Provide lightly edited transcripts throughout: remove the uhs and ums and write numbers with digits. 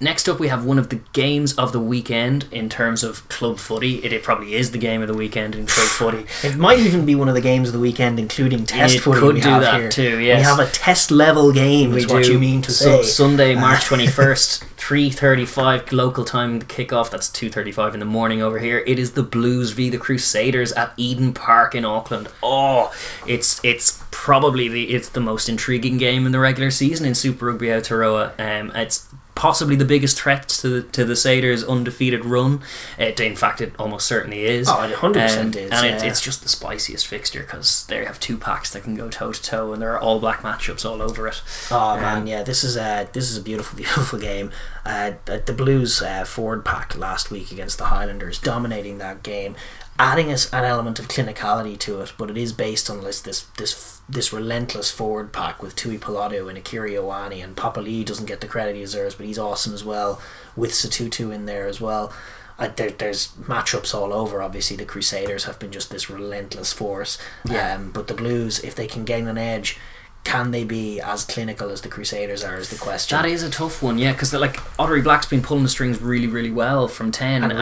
Next up, we have one of the games of the weekend in terms of club footy. It probably is the game of the weekend in club footy. It might even be one of the games of the weekend, including test footy. It could do that here too, yes. We have a test level game, is what you mean to say. Sunday, March 21st, 3:35 local time, the kickoff. That's 2:35 in the morning over here. It is the Blues v the Crusaders at Eden Park in Auckland. Oh, it's probably the most intriguing game in the regular season in Super Rugby Aotearoa. It's possibly the biggest threat to the Crusaders' undefeated run. In fact, it almost certainly is. Oh, it 100% is. And it's just the spiciest fixture because they have two packs that can go toe to toe, and there are all black matchups all over it. Oh man, yeah, this is a beautiful, beautiful game. The Blues forward pack last week against the Highlanders, dominating that game, adding an element of clinicality to it, but it is based on this relentless forward pack with Tui Pilatu and Akira Ioane, and Papa Lee doesn't get the credit he deserves, but he's awesome as well, with Satutu in there as well. There's matchups all over. Obviously the Crusaders have been just this relentless force, but the Blues, if they can gain an edge, can they be as clinical as the Crusaders are, is the question. That is a tough one, yeah, because Ottery Black's been pulling the strings really, really well from 10, and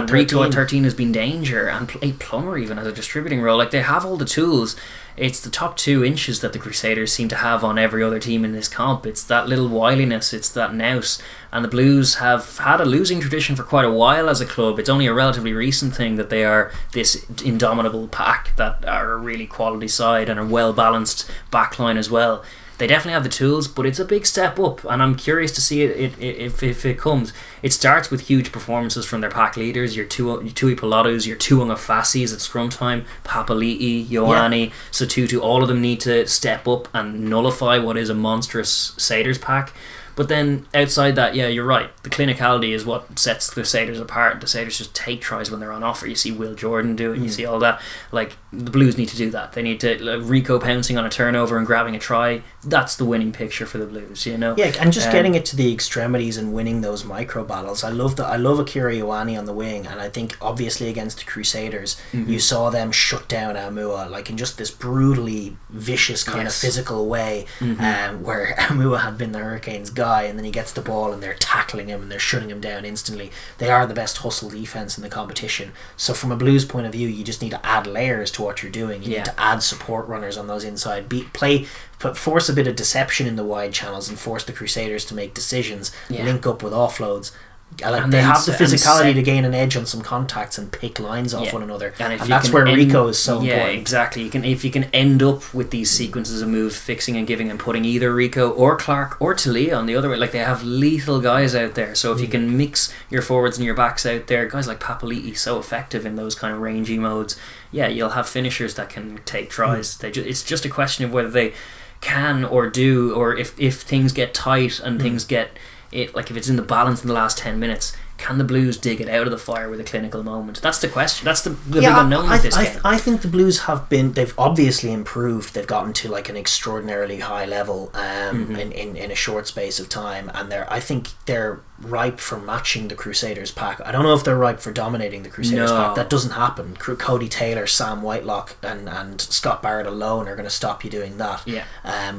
Rico at 13 has been danger, and Plummer even has a distributing role. Like, they have all the tools. It's the top 2 inches that the Crusaders seem to have on every other team in this comp. It's that little wiliness, it's that nous, and the Blues have had a losing tradition for quite a while as a club. It's only a relatively recent thing that they are this indomitable pack that are a really quality side and a well balanced backline as well. They definitely have the tools, but it's a big step up, and I'm curious to see if it comes. It starts with huge performances from their pack leaders, your Tui Pilatus, your Tuanga Fassis at scrum time, Papali'i, Ioane, Satutu. All of them need to step up and nullify what is a monstrous Crusaders pack. But then outside that, yeah, you're right. The clinicality is what sets the Crusaders apart. The Crusaders just take tries when they're on offer. You see Will Jordan do it. You see all that. Like, the Blues need to do that. They need to Rico pouncing on a turnover and grabbing a try. That's the winning picture for the Blues, you know. Yeah, and just getting it to the extremities and winning those micro battles. I love Akira Ioane on the wing, and I think obviously against the Crusaders, you saw them shut down Amua, like in just this brutally vicious kind of physical way, where Amua had been the Hurricanes' guy, and then he gets the ball and they're tackling him and they're shutting him down instantly. They are the best hustle defense in the competition. So from a Blues point of view, you just need to add layers to what you're doing. You need to add support runners on those inside, force a bit of deception in the wide channels and force the Crusaders to make decisions, link up with offloads. They have the physicality to gain an edge on some contacts and pick lines off one another, and that's where Rico is so important. Yeah, exactly. If you can end up with these sequences of moves, fixing and giving and putting either Rico or Clark or Talia on the other way, like, they have lethal guys out there. So if you can mix your forwards and your backs out there, guys like Papali'i, so effective in those kind of rangy modes, you'll have finishers that can take tries. It's just a question of whether they can or do, or if things get tight and things get like, if it's in the balance in the last 10 minutes, can the Blues dig it out of the fire with a clinical moment? That's the question. That's the big unknown with this game. I think the Blues they've obviously improved. They've gotten to like an extraordinarily high level in a short space of time, and I think they're ripe for matching the Crusaders pack. I don't know if they're ripe for dominating the Crusaders pack. That doesn't happen. Cody Taylor, Sam Whitelock and Scott Barrett alone are going to stop you doing that.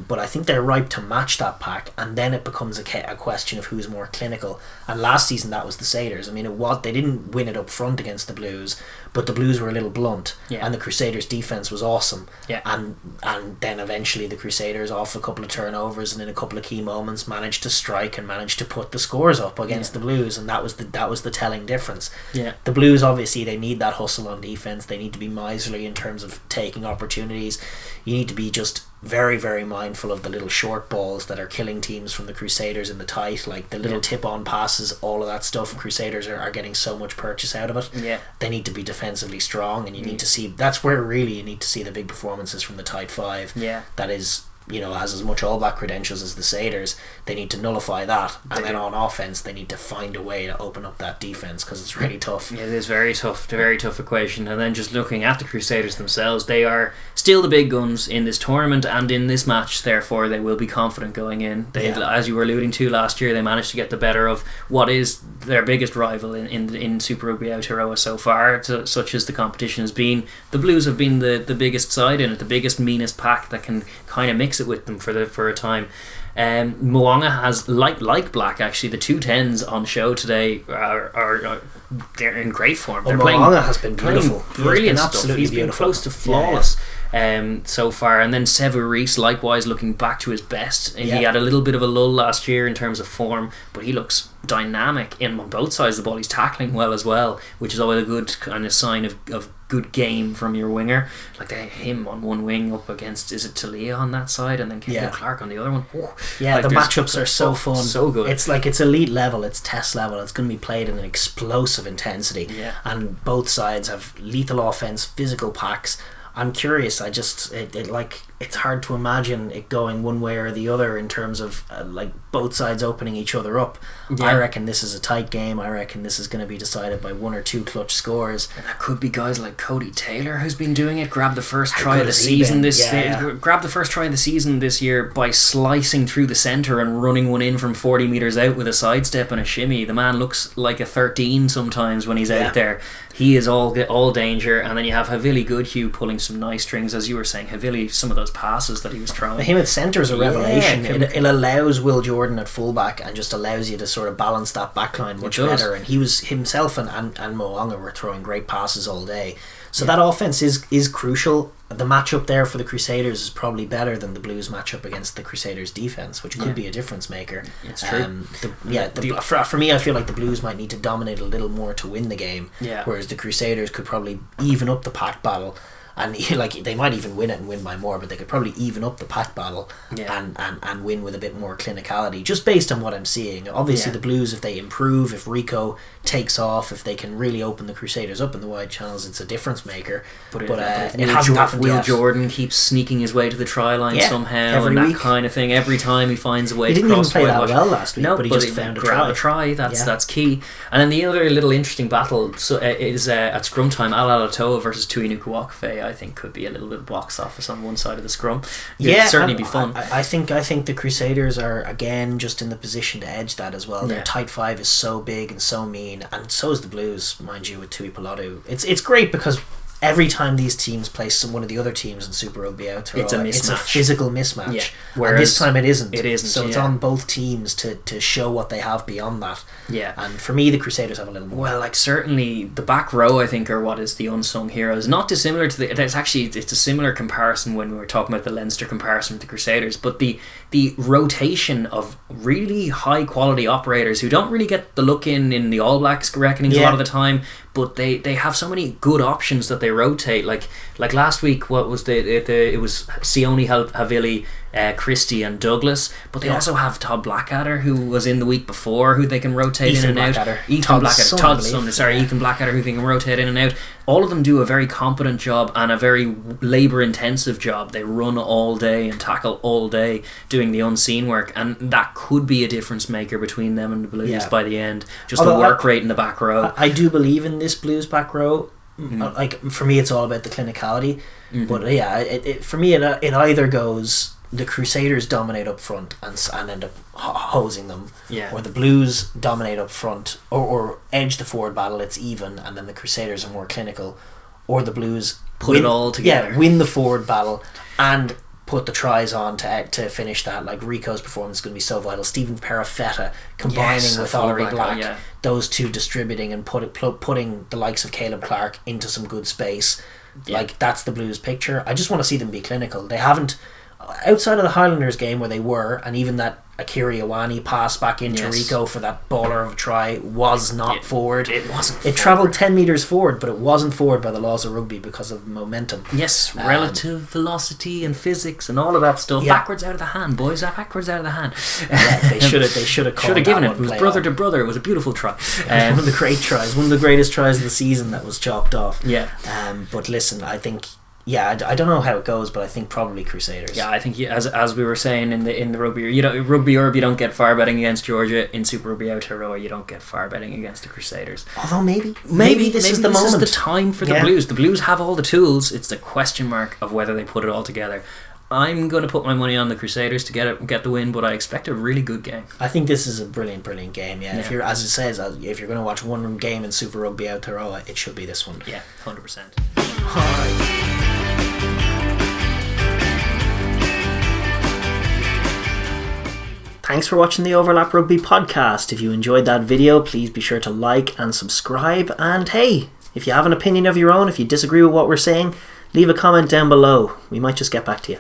But I think they're ripe to match that pack, and then it becomes a question of who's more clinical. And last season that was the Crusaders. I mean, they didn't win it up front against the Blues, but the Blues were a little blunt, and the Crusaders' defense was awesome. And then eventually the Crusaders, off a couple of turnovers and in a couple of key moments, managed to strike and managed to put the scores up against the Blues, and that was the telling difference. The Blues, obviously, they need that hustle on defense. They need to be miserly in terms of taking opportunities. You need to be just very, very mindful of the little short balls that are killing teams from the Crusaders in the tight, like the little tip-on passes, all of that stuff. Crusaders are getting so much purchase out of it. They need to be defensively strong, and you need to see, that's where really you need to see the big performances from the tight five. That is, has as much all back credentials as the Crusaders. They need to nullify that, and then on offense they need to find a way to open up that defense, because it's really tough. It is very tough, a very tough equation. And then just looking at the Crusaders themselves, they are still the big guns in this tournament and in this match, therefore they will be confident going in. As you were alluding to last year, they managed to get the better of what is their biggest rival in Super Rugby Aotearoa so far, such as the competition has been. The Blues have been the biggest side in it, the biggest, meanest pack that can kind of mix takes it with them for a time. Mo'unga has like Black, actually the 210s on show today are they're in great form. They're Mo'unga has been beautiful, brilliant stuff. He's been close to flawless so far. And then Sevu Reece likewise looking back to his best. He had a little bit of a lull last year in terms of form, but he looks dynamic on both sides of the ball. He's tackling well as well, which is always a good kind of sign of good game from your winger. Like they have him on one wing up against, is it Talia on that side, and then Caleb Clark on the other one. Like the matchups are so fun, so good. It's like it's elite level, it's test level. It's going to be played in an explosive intensity, and both sides have lethal offense, physical packs. I'm curious. I just it's hard to imagine it going one way or the other in terms of like both sides opening each other up. I reckon this is a tight game. I reckon this is going to be decided by one or two clutch scores. And that could be guys like Cody Taylor who's been doing it. Grab the first try of the season Grab the first try of the season this year by slicing through the centre and running one in from 40 metres out with a sidestep and a shimmy. The man looks like a 13 sometimes when he's out there. He is all danger. And then you have Havili Goodhue pulling some nice strings, as you were saying. Havili, some of those passes that he was throwing. Him at centre is a revelation. It allows Will Jordan at fullback and just allows you to sort of balance that backline much better. And he was himself and Mo'unga were throwing great passes all day. So that offense is crucial. The matchup there for the Crusaders is probably better than the Blues matchup against the Crusaders defense, which could be a difference maker. It's true. For me, I feel like the Blues might need to dominate a little more to win the game, whereas the Crusaders could probably even up the pack battle. And they might even win it and win by more, but they could probably even up the pack battle and win with a bit more clinicality, just based on what I'm seeing. Obviously the Blues, if they improve, if Rico takes off, if they can really open the Crusaders up in the wide channels, it's a difference maker. But it hasn't happened yet. Will Jordan keeps sneaking his way to the try line somehow, and that kind of thing. Every time he finds a way to cross. He didn't even play that well last week, but he just found a try. That's key. And then the other little interesting battle is at scrum time, Aotearoa versus Tui Nuku'akfe. I think could be a little bit of box office on one side of the scrum. It'd certainly be fun. I think the Crusaders are again just in the position to edge that as well. Their tight five is so big and so mean, and so is the Blues, mind you, with Tui Pilotu. It's great because every time these teams play one of the other teams in Super Rugby Aotearoa, it's a physical mismatch. Whereas this time it isn't. So it's on both teams to show what they have beyond that. And for me, the Crusaders have a little more. Well, like certainly the back row, I think, are what is the unsung heroes. Not dissimilar to it's a similar comparison when we were talking about the Leinster comparison with the Crusaders, but the rotation of really high quality operators who don't really get the look in the All Blacks reckonings a lot of the time, but they have so many good options that they rotate. Like last week, what was it was Sione Havili, Christie and Douglas, but they also have Todd Blackadder, who was in the week before, who they can rotate Ethan in and Blackadder. out. Ethan Blackadder, who they can rotate in and out. All of them do a very competent job and a very labour intensive job. They run all day and tackle all day doing the unseen work, and that could be a difference maker between them and the Blues by the end. Just the work rate in the back row. I do believe in this Blues back row. Like for me, it's all about the clinicality. But for me, it either goes the Crusaders dominate up front and end up hosing them, or the Blues dominate up front or edge the forward battle, it's even, and then the Crusaders are more clinical, or the Blues put it all together, win the forward battle and put the tries on to finish that. Like Rico's performance is going to be so vital. Stephen Perifetta combining with Aubrey Black, those two distributing and putting the likes of Caleb Clark into some good space. Like that's the Blues picture. I just want to see them be clinical. They haven't, outside of the Highlanders game where they were, and even that Akiri Iwani pass back into Rico for that baller of a try was not forward. It wasn't. It travelled 10 metres forward, but it wasn't forward by the laws of rugby because of momentum. Relative velocity and physics and all of that stuff. Backwards out of the hand, boys. Backwards out of the hand. They should have given it. It was brother to brother. It was a beautiful try. One of the great tries. One of the greatest tries of the season that was chalked off. But listen, I think. I don't know how it goes, but I think probably Crusaders. I think as we were saying in the rugby, Rugby Europe, you don't get far betting against Georgia. In Super Rugby Aotearoa, you don't get far betting against the Crusaders. Although maybe this is the moment. This is the time for the Blues. The Blues have all the tools. It's the question mark of whether they put it all together. I'm going to put my money on the Crusaders to get the win, but I expect a really good game. I think this is a brilliant game. If you're, as it says, if you're going to watch one game in Super Rugby Aotearoa, it should be this one. 100%. Thanks for watching the Overlap Rugby podcast. If you enjoyed that video, please be sure to like and subscribe. And hey, if you have an opinion of your own, if you disagree with what we're saying, leave a comment down below. We might just get back to you.